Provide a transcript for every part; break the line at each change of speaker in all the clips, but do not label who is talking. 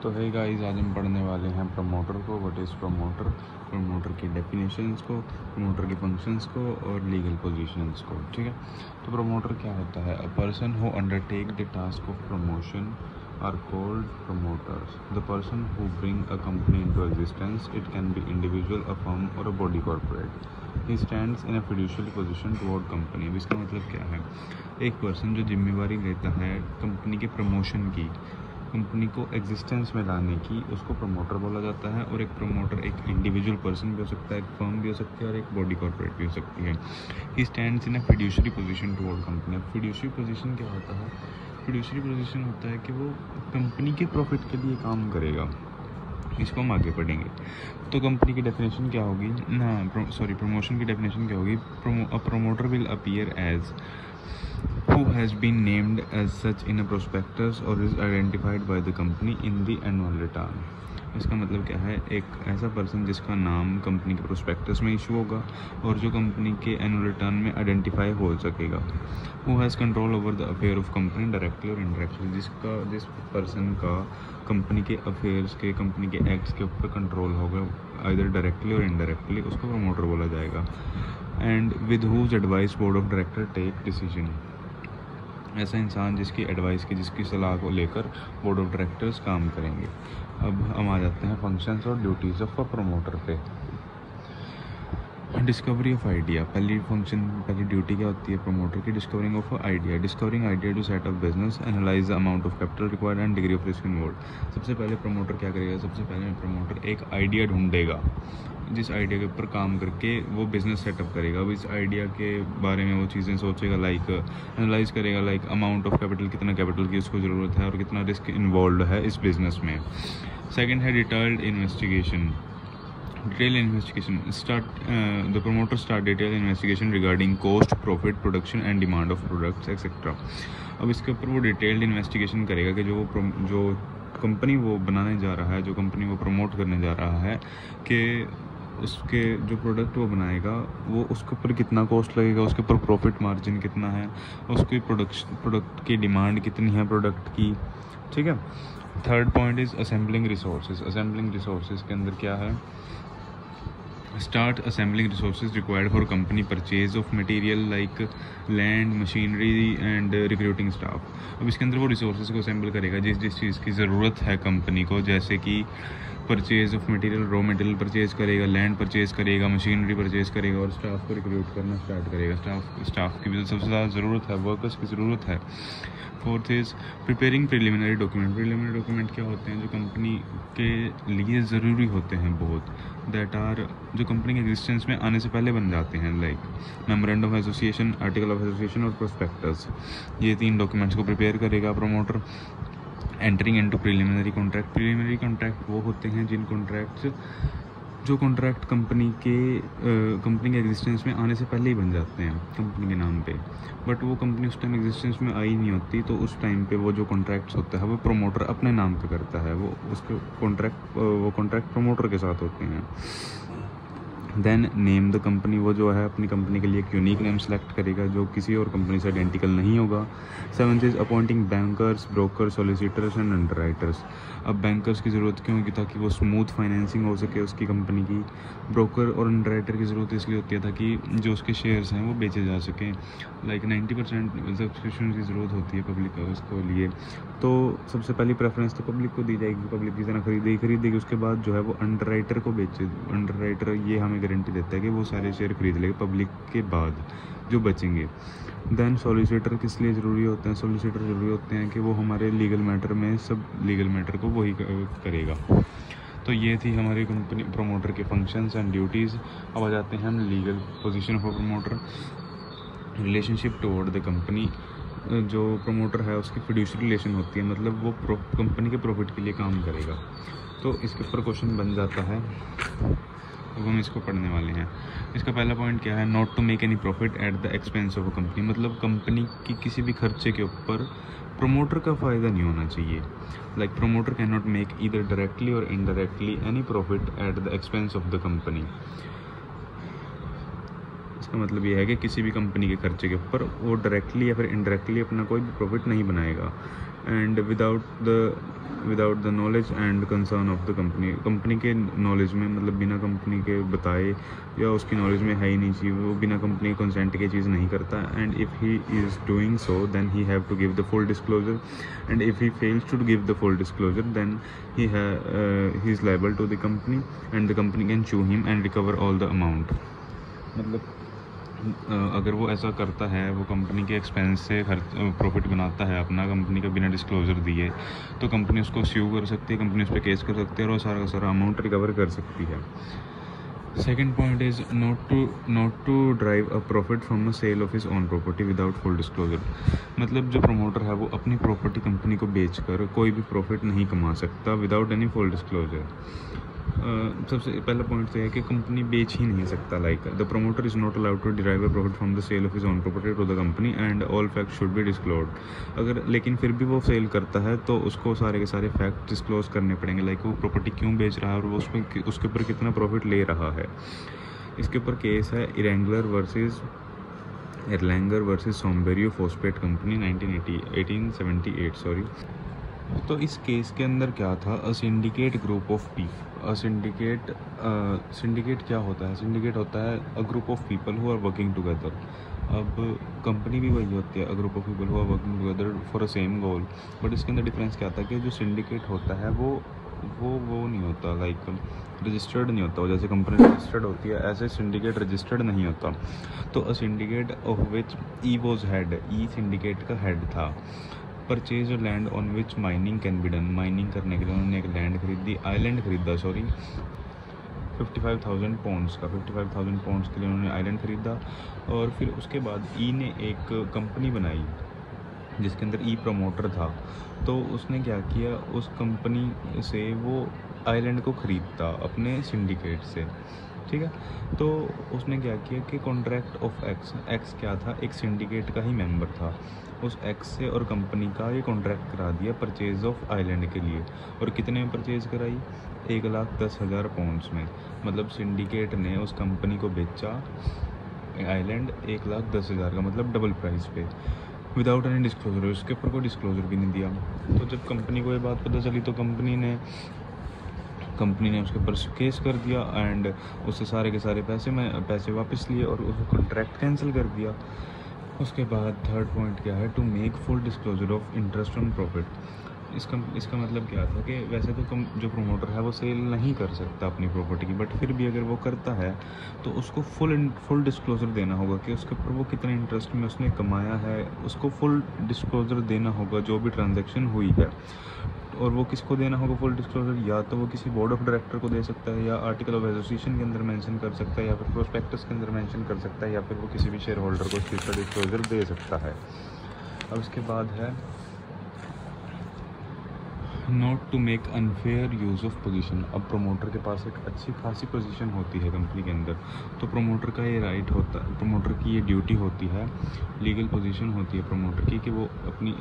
तो है गाइस, आज हम पढ़ने वाले हैं प्रमोटर को। व्हाट इज़ प्रमोटर, प्रमोटर की डेफिनेशंस को, प्रमोटर के फंक्शंस को और लीगल पोजीशंस को। ठीक है, तो प्रमोटर क्या होता है? A person who undertake the task of promotion are called promoters. The person who bring a company into existence, it can be individual, a firm or a body corporate. He stands in a fiduciary position toward company. अब इसका मतलब क्या है? एक person जो जिम्मेवारी लेता है कंपनी के प्रमोशन की, कंपनी को एग्जिस्टेंस में लाने की, उसको प्रमोटर बोला जाता है। और एक प्रमोटर एक इंडिविजुअल पर्सन भी हो सकता है, एक फर्म भी हो सकती है और एक बॉडी कॉर्पोरेट भी हो सकती है। He stands in a fiduciary position toward company. अब फिड्यूशरी पोजीशन क्या होता है? फिड्यूशरी पोजीशन होता है कि वो कंपनी के प्रॉफिट के लिए काम करेगा। इसको हम आगे पढ़ेंगे। तो कंपनी की डेफिनेशन क्या होगी प्रमोशन की डेफिनेशन क्या होगी? A promoter will appear as who has been named as such in a prospectus or is identified by the company in the annual return. इसका मतलब क्या है? एक ऐसा पर्सन जिसका नाम कंपनी के प्रोस्पेक्टस में इशू होगा और जो कंपनी के एनुअल रिटर्न में आइडेंटिफाई हो सकेगा। Who has control over the affair of company directly और इनडायरेक्टली। जिस पर्सन का कंपनी के अफेयर्स के, कंपनी के एक्ट्स के ऊपर कंट्रोल होगा आइदर डायरेक्टली और इनडायरेक्टली, उसको प्रमोटर बोला जाएगा। And with whose advice board of director take decision. ऐसा इंसान जिसकी एडवाइस की, जिसकी सलाह को लेकर बोर्ड ऑफ डायरेक्टर्स काम करेंगे। अब हम आ जाते हैं फंक्शंस और ड्यूटीज़ ऑफ अ प्रमोटर पे। डिस्कवरी ऑफ आइडिया, पहली ड्यूटी क्या होती है प्रमोटर की? Discovering of idea. Discovering idea to set up business, analyse the amount of capital required and degree of risk involved. सबसे पहले प्रमोटर क्या करेगा? सबसे पहले प्रमोटर एक आइडिया ढूंढेगा, जिस आइडिया के ऊपर काम करके वो बिज़नेस सेटअप करेगा। अब इस आइडिया के बारे में वो चीज़ें सोचेगा, लाइक एनालाइज करेगा, लाइक अमाउंट ऑफ कैपिटल, कितना कैपिटल की उसको ज़रूरत है और कितना रिस्क इन्वॉल्व है इस बिज़नेस में। सेकेंड है detailed investigation. Detailed investigation the promoter start detailed investigation regarding cost, profit, production and demand of products etc. अब इसके ऊपर वो डिटेल्ड इन्वेस्टिगेशन करेगा कि जो कंपनी वो बनाने जा रहा है, जो कंपनी वो प्रमोट करने जा रहा है, कि उसके जो प्रोडक्ट वो बनाएगा वो उसके ऊपर कितना कॉस्ट लगेगा, उसके ऊपर प्रॉफिट मार्जिन कितना है, उसकी प्रोडक्ट की डिमांड कितनी है प्रोडक्ट की। ठीक है। Third point is assembling resources. Assembling resources के अंदर क्या है? Start assembling resources required for company purchase of material like land, machinery and recruiting staff. अब इसके अंदर वो रिसोर्सेज को असेंबल करेगा जिस चीज़ की ज़रूरत है कंपनी को, जैसे कि purchase of material, raw material purchase करेगा, लैंड परचेज करेगा, मशीनरी परचेज करेगा और स्टाफ को रिक्रूट करना स्टार्ट करेगा। स्टाफ की भी सबसे ज़्यादा ज़रूरत है, वर्कर्स की ज़रूरत है। Fourth is preparing preliminary document. Preliminary document क्या होते हैं? जो कंपनी के लिए ज़रूरी होते हैं बहुत, दैट आर जो कंपनी के एग्जिस्टेंस में आने से पहले बन जाते हैं, like memorandum of association, article of association और प्रोस्पेक्टस। ये 3 डॉक्यूमेंट्स को प्रिपेयर करेगा promoter. Entering into preliminary contract. Preliminary contract वो होते हैं जो कॉन्ट्रैक्ट कंपनी के एग्जिस्टेंस में आने से पहले ही बन जाते हैं कंपनी के नाम पे, बट वो कंपनी उस टाइम एग्जिस्टेंस में आई नहीं होती, तो उस टाइम पे वो जो कॉन्ट्रैक्ट्स होता है वो प्रमोटर अपने नाम पे करता है। वो कॉन्ट्रैक्ट प्रमोटर के साथ होते हैं। Then name the company. वो जो है अपनी कंपनी के लिए एक यूनिक नेम सेलेक्ट करेगा जो किसी और कंपनी से आइडेंटिकल नहीं होगा। 7th is appointing bankers, broker, solicitors and underwriters. अब बैंकर्स की ज़रूरत क्यों होगी? ताकि वो स्मूथ फाइनेंसिंग हो सके उसकी कंपनी की। ब्रोकर और अंडरराइटर की ज़रूरत इसलिए होती है ताकि जो उसके शेयर्स हैं वो बेचे जा सकें। लाइक 90% सब्सक्रिप्शन की ज़रूरत होती है पब्लिक का उसको लिए, तो सबसे पहली प्रेफरेंस तो पब्लिक को दी जाएगी। पब्लिक जितना खरीदेगी उसके बाद जो है वो अंडरराइटर को बेचे। अंडरराइटर ये हमें गारंटी देता है कि वो सारे शेयर खरीद लेगा पब्लिक के बाद जो बचेंगे। देन सॉलिसिटर किस लिए ज़रूरी होते हैं? सॉलिसिटर ज़रूरी होते हैं कि वो हमारे लीगल मैटर में सब लीगल मैटर को वही करेगा। तो ये थी हमारी कंपनी प्रमोटर के फंक्शंस एंड ड्यूटीज़। अब आ जाते हैं हम legal position of promoter. Relationship toward the company. जो प्रमोटर है उसकी फिड्यूशरी रिलेशन होती है, मतलब वो कंपनी के प्रॉफिट के लिए काम करेगा। तो इसके ऊपर क्वेश्चन बन जाता है, अब हम इसको पढ़ने वाले हैं। इसका पहला पॉइंट क्या है? Not to make any profit at the expense of a company. मतलब कंपनी की किसी भी खर्चे के ऊपर प्रमोटर का फ़ायदा नहीं होना चाहिए। Like promoter can not make either directly और indirectly any profit at the expense of the company. इसका मतलब ये है कि किसी भी कंपनी के खर्चे के ऊपर वो डायरेक्टली या फिर इनडायरेक्टली अपना कोई भी प्रॉफिट नहीं बनाएगा। And without the without the knowledge and concern of the company, company के नॉलेज में, मतलब बिना कंपनी के बताए या उसकी नॉलेज में है ही नहीं चीज़, वो बिना कंपनी के कंसेंट के चीज़ नहीं करता। And if he is doing so then he have to give the full disclosure, and if he fails to give the full disclosure then he is liable to the company and the company can sue him and recover all the amount। मतलब अगर वो ऐसा करता है, वो company के expense से profit बनाता है अपना, कंपनी का बिना डिस्क्लोजर दिए, तो कंपनी उसको स्यू कर सकती है, कंपनी उस पर केस कर सकती है और वो सारा का सारा अमाउंट रिकवर कर सकती है। Second point is not to drive a profit from a sale of his own property without full disclosure. मतलब जो प्रमोटर है वो अपनी प्रॉपर्टी कंपनी को बेचकर कोई भी प्रॉफिट नहीं कमा सकता विदाउट एनी फुल डिस्क्लोजर। सबसे पहला पॉइंट तो है कि कंपनी बेच ही नहीं सकता। Like the promoter is not allowed to derive a profit from the sale of his own property to the company and all fact should be disclosed. अगर लेकिन फिर भी वो सेल करता है तो उसको सारे के सारे फैक्ट डिस्क्लोज करने पड़ेंगे, लाइक वो प्रॉपर्टी क्यों बेच रहा है और वो उसके ऊपर कितना प्रॉफिट ले रहा है। इसके ऊपर केस है Erlanger versus Sombrero phosphate company 1878 sorry. तो इस केस के अंदर क्या था, a syndicate group of people, syndicate क्या होता है, सिंडिकेट होता है a group of people who are working together. अब कंपनी भी वही होती है, a group of people who are working together for a same goal, but इसके अंदर डिफरेंस क्या था कि जो सिंडिकेट होता है वो नहीं होता, लाइक रजिस्टर्ड नहीं होता। जैसे कंपनी रजिस्टर्ड होती है ऐसे सिंडिकेट रजिस्टर्ड नहीं होता। तो a syndicate of which he was head, ई सिंडिकेट का हेड था। Purchase land on which mining can be done, mining करने के लिए उन्होंने एक लैंड खरीदी, आइलैंड खरीदा सॉरी 55,000 पाउंड्स का, 55,000 पाउंड्स के लिए उन्होंने आइलैंड खरीदा। और फिर उसके बाद ई ने एक कंपनी बनाई जिसके अंदर ई प्रमोटर था। तो उसने क्या किया, उस कंपनी से वो आइलैंड को ख़रीदता अपने सिंडिकेट से, ठीक है। तो उसने क्या किया कि कॉन्ट्रैक्ट ऑफ एक्स क्या था, एक सिंडिकेट का ही मेंबर था, उस एक्स से और कंपनी का ये कॉन्ट्रैक्ट करा दिया परचेज़ ऑफ आइलैंड के लिए। और कितने में परचेज़ कराई, 1,10,000 पाउंड्स में। मतलब सिंडिकेट ने उस कंपनी को बेचा आइलैंड 1,10,000 का, मतलब डबल प्राइस पे, विदाउट एनी डिस्क्लोजर। उसके ऊपर कोई डिस्क्लोजर भी नहीं दिया। तो जब कंपनी को ये बात पता चली तो कंपनी ने उसके ऊपर केस कर दिया एंड उससे सारे के सारे पैसे वापस लिए और उसको कॉन्ट्रैक्ट कैंसिल कर दिया। उसके बाद थर्ड पॉइंट क्या है, to make full disclosure of interest on profit. इसका मतलब क्या था कि वैसे तो जो प्रमोटर है वो सेल नहीं कर सकता अपनी प्रॉपर्टी की, बट फिर भी अगर वो करता है तो उसको फुल डिस्क्लोजर देना होगा कि उसके ऊपर वो कितने इंटरेस्ट में उसने कमाया है। उसको फुल डिस्क्लोजर देना होगा जो भी ट्रांजैक्शन हुई है। और वो किसको देना होगा फुल डिस्क्लोजर, या तो वो किसी बोर्ड ऑफ डायरेक्टर को दे सकता है, या आर्टिकल ऑफ एसोसिएशन के अंदर मेंशन कर सकता है, या फिर प्रोस्पेक्टस के अंदर मेंशन कर सकता है, या फिर वो किसी भी शेयर होल्डर को इस चीज़ का डिस्क्लोजर दे सकता है। अब इसके बाद है not to make unfair use of position. अब प्रमोटर के पास एक अच्छी खासी पोजीशन होती है कंपनी के अंदर, तो प्रमोटर का ये राइट होता है, प्रमोटर की ये ड्यूटी होती है, लीगल पोजीशन होती है प्रमोटर की, कि वो अपनी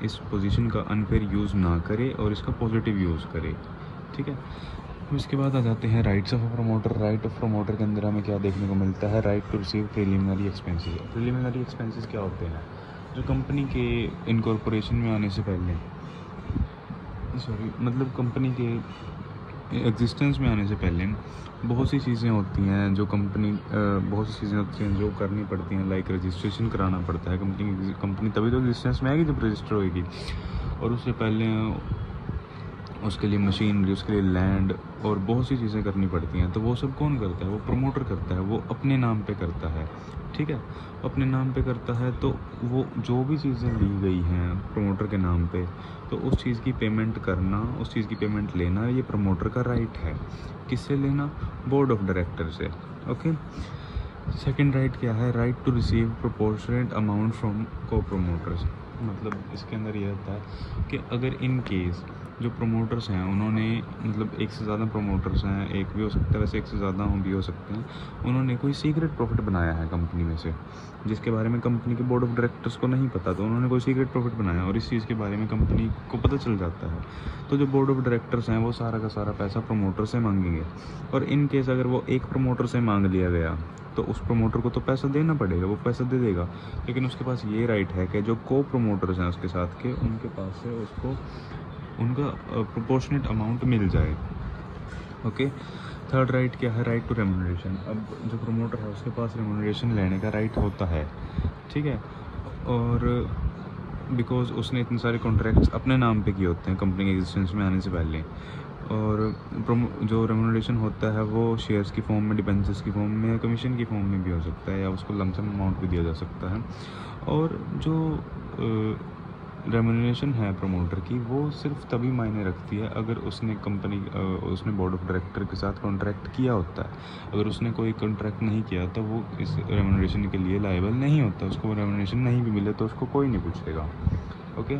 इस पोजीशन का अनफेयर यूज़ ना करे और इसका पॉजिटिव यूज़ करे, ठीक है। उसके बाद आ जाते हैं rights of promoter. Right of promoter के अंदर हमें क्या देखने को मिलता है, right to receive preliminary expenses. Preliminary expenses क्या होते हैं, जो कंपनी के इनकॉर्पोरेशन में आने से पहले, मतलब कंपनी के एग्जिस्टेंस में आने से पहले बहुत सी चीज़ें होती हैं जो जो करनी पड़ती हैं, लाइक रजिस्ट्रेशन कराना पड़ता है। कंपनी तभी तो एग्जिस्टेंस में आएगी जब रजिस्टर होएगी, और उससे पहले उसके लिए मशीनरी, उसके लिए लैंड और बहुत सी चीज़ें करनी पड़ती हैं। तो वो सब कौन करता है, वो प्रमोटर करता है, वो अपने नाम पे करता है, ठीक है। अपने नाम पे करता है तो वो जो भी चीज़ें ली गई हैं प्रमोटर के नाम पे, तो उस चीज़ की पेमेंट करना, उस चीज़ की पेमेंट लेना, ये प्रमोटर का राइट है। किससे लेना, बोर्ड ऑफ डायरेक्टर से, ओके। सेकंड राइट क्या है, right to receive proportionate amount from co promoters. मतलब इसके अंदर ये होता है कि अगर इन केस जो प्रोमोटर्स हैं उन्होंने, मतलब एक से ज़्यादा प्रोमोटर्स हैं, एक भी हो सकता है वैसे, एक से ज़्यादा भी हो सकते हैं, उन्होंने कोई सीक्रेट प्रॉफिट बनाया है कंपनी में से जिसके बारे में कंपनी के बोर्ड ऑफ डायरेक्टर्स को नहीं पता, तो उन्होंने कोई सीक्रेट प्रॉफिट बनाया और इस चीज़ के बारे में कंपनी को पता चल जाता है, तो जो बोर्ड ऑफ डायरेक्टर्स हैं वो सारा का सारा पैसा प्रमोटर से मांगेंगे। और इन केस अगर वो एक प्रमोटर से मांग लिया गया तो उस प्रमोटर को तो पैसा देना पड़ेगा, वो पैसा दे देगा, लेकिन उसके पास ये राइट है कि जो को प्रमोटर्स हैं उसके साथ के, उनके पास से उसको उनका प्रोपोर्शनेट अमाउंट मिल जाए। ओके। थर्ड राइट क्या है? Right to remuneration. अब जो प्रमोटर है उसके पास रेम्यूनरेशन लेने का राइट होता है, ठीक है, और बिकॉज उसने इतने सारे कॉन्ट्रैक्ट्स अपने नाम पे किए होते हैं कंपनी के एग्जिस्टेंस में आने से पहले। और जो रेम्यूनरेशन होता है वो शेयर्स की फॉर्म में, डिबेंचर्स की फॉर्म में, कमीशन की फॉर्म में भी हो सकता है, या उसको लमसम अमाउंट भी दिया जा सकता है। और जो रेम्यूनरेशन है प्रमोटर की, वो सिर्फ तभी मायने रखती है अगर उसने उसने बोर्ड ऑफ डायरेक्टर के साथ कॉन्ट्रैक्ट किया होता है। अगर उसने कोई कॉन्ट्रैक्ट नहीं किया तो वो इस रेम्यूनरेशन के लिए लायबल नहीं होता, उसको रेम्यूनरेशन नहीं भी मिले तो उसको कोई नहीं पूछेगा। ओके।